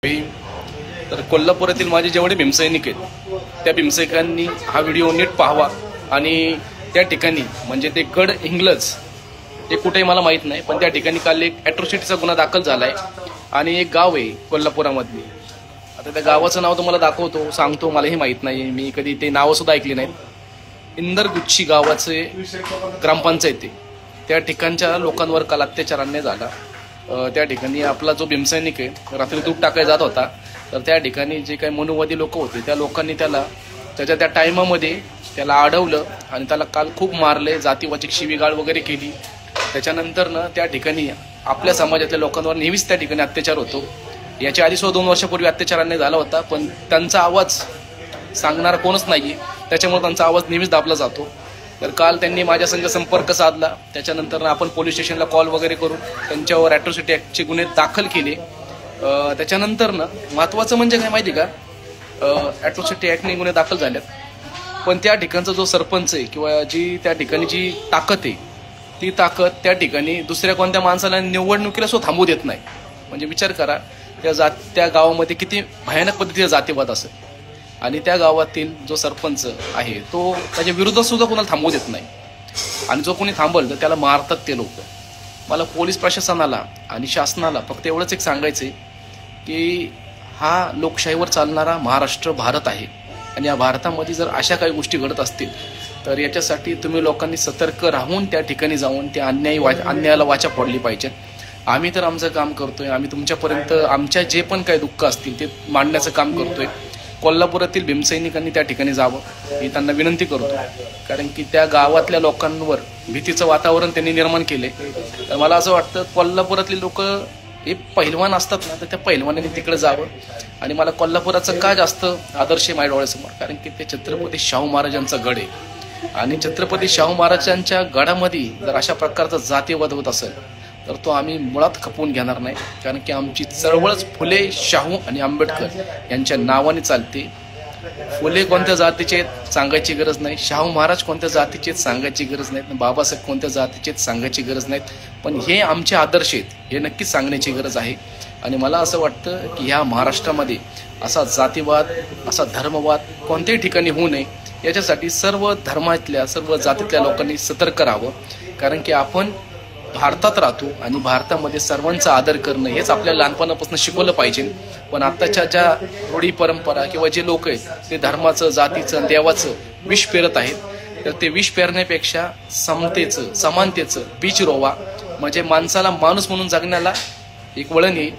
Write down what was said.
तर कोल्हापुरातील माझे जेवढे भीमसैनिक आहेत त्या भीमसैनिकांनी हा व्हिडिओ नीट पाहावा आणि त्या ठिकाणी म्हणजे ते गड इंग्लज हे कुठेही मला माहित नाही, पण त्या ठिकाणी काल एक ॲट्रॉसिटीचा गुन्हा दाखल झालाय आणि एक गाव आहे कोल्हापुरामधली. आता त्या गावाचं नाव तुम्हाला दाखवतो, सांगतो, मलाही माहित नाही, मी कधी ते नावं सुद्धा ऐकली नाहीत. इंदरगुच्ची गावाचे ग्रामपंचायत आहे. त्या ठिकाणच्या लोकांवर काल अत्याचार अन्याय झाला. त्या ठिकाणी आपला जो भीमसैनिक आहे रात्री दूध टाकायला जात होता, तर त्या ठिकाणी जे काही मनुवादी लोक होते त्या लोकांनी त्याच्या त्या टायमामध्ये त्याला अडवलं आणि त्याला काल खूप मारले, जातीवाचक शिवीगाळ वगैरे केली. त्याच्यानंतर त्या ठिकाणी आपल्या समाजातल्या लोकांवर नेहमीच त्या ठिकाणी अत्याचार होतो. याच्या आधी 2 वर्षापूर्वी अत्याचार अन्याय झाला होता, पण त्यांचा आवाज सांगणारा कोणच नाहीये, त्याच्यामुळे त्यांचा आवाज नेहमीच दाबला जातो. तर काल त्यांनी माझ्या संग संपर्क साधला. त्याच्यानंतर आपण पोलीस स्टेशनला कॉल वगैरे करून त्यांच्यावर ॲट्रॉसिटी ॲक्टचे गुन्हे दाखल केले. त्याच्यानंतर महत्त्वाचं म्हणजे काय माहिती का, ॲट्रॉसिटी ॲक्टने गुन्हे दाखल झालेत, पण त्या ठिकाणचा जो सरपंच आहे किंवा जी त्या ठिकाणी जी ताकद आहे ती ताकद त्या ठिकाणी दुसऱ्या कोणत्या माणसाला निवडणुकीला सुद्धा थांबू देत नाही. म्हणजे विचार करा, त्या गावामध्ये किती भयानक पद्धतीचा जातीवाद असेल आणि त्या गावातील जो सरपंच आहे तो त्याच्या विरोधात सुद्धा कोणाला थांबवू देत नाही आणि जो कोणी थांबल तर त्याला मारतात ते लोक. मला पोलीस प्रशासनाला आणि शासनाला फक्त एवढंच एक सांगायचं आहे की हा लोकशाहीवर चालणारा महाराष्ट्र भारत आहे आणि या भारतामध्ये जर अशा काही गोष्टी घडत असतील तर याच्यासाठी तुम्ही लोकांनी सतर्क राहून त्या ठिकाणी जाऊन त्या अन्यायाला वाचा फोडली पाहिजे. आम्ही तर आमचं काम करतोय, आम्ही तुमच्यापर्यंत आमच्या जे पण काही दुःख असतील ते मांडण्याचं काम करतोय. कोल्हापुरातील भीमसैनिकांनी त्या ठिकाणी जावं ही त्यांना विनंती करतो, कारण की त्या गावातल्या लोकांवर भीतीचं वातावरण त्यांनी निर्माण केले. तर मला असं वाटतं कोल्हापुरातली लोक हे पहिलवान असतात ना, तर त्या पहिलवानांनी तिकडे जावं. आणि मला कोल्हापुराचं का जास्त आदर्श आहे माझ्या डोळ्यासमोर, कारण की ते छत्रपती शाहू महाराजांचा गड आहे आणि छत्रपती शाहू महाराजांच्या गडामध्ये जर अशा प्रकारचा जातीवाद होत असेल तर तो आम्ही मुळात खपवून घेणार नाही, कारण की आमची चळवळच फुले, शाहू आणि आंबेडकर यांच्या नावाने चालते. फुले कोणत्या जातीचे सांगायची गरज नाही, शाहू महाराज कोणत्या जातीचे सांगायची गरज नाहीत, बाबासाहेब कोणत्या जातीचे सांगायची गरज नाहीत, पण हे आमचे आदर्श आहेत हे नक्कीच सांगण्याची गरज आहे. आणि मला असं वाटतं की ह्या महाराष्ट्रामध्ये असा जातीवाद, असा धर्मवाद कोणत्याही ठिकाणी होऊ नये, याच्यासाठी सर्व धर्मातल्या सर्व जातीतल्या लोकांनी सतर्क राहावं. कारण की आपण भारतात राहतो आणि भारतामध्ये सर्वांचा आदर करणं हेच आपल्याला लहानपणापासून शिकवलं पाहिजे. पण आत्ताच्या ज्या रूढी परंपरा किंवा जे लोक आहेत ते धर्माचं, जातीचं, देवाचं विष पेरत आहेत, तर ते विष पेरण्यापेक्षा समतेचं, समानतेचं बीज रोवा, म्हणजे माणसाला माणूस म्हणून जगण्याला एक वळण येईल.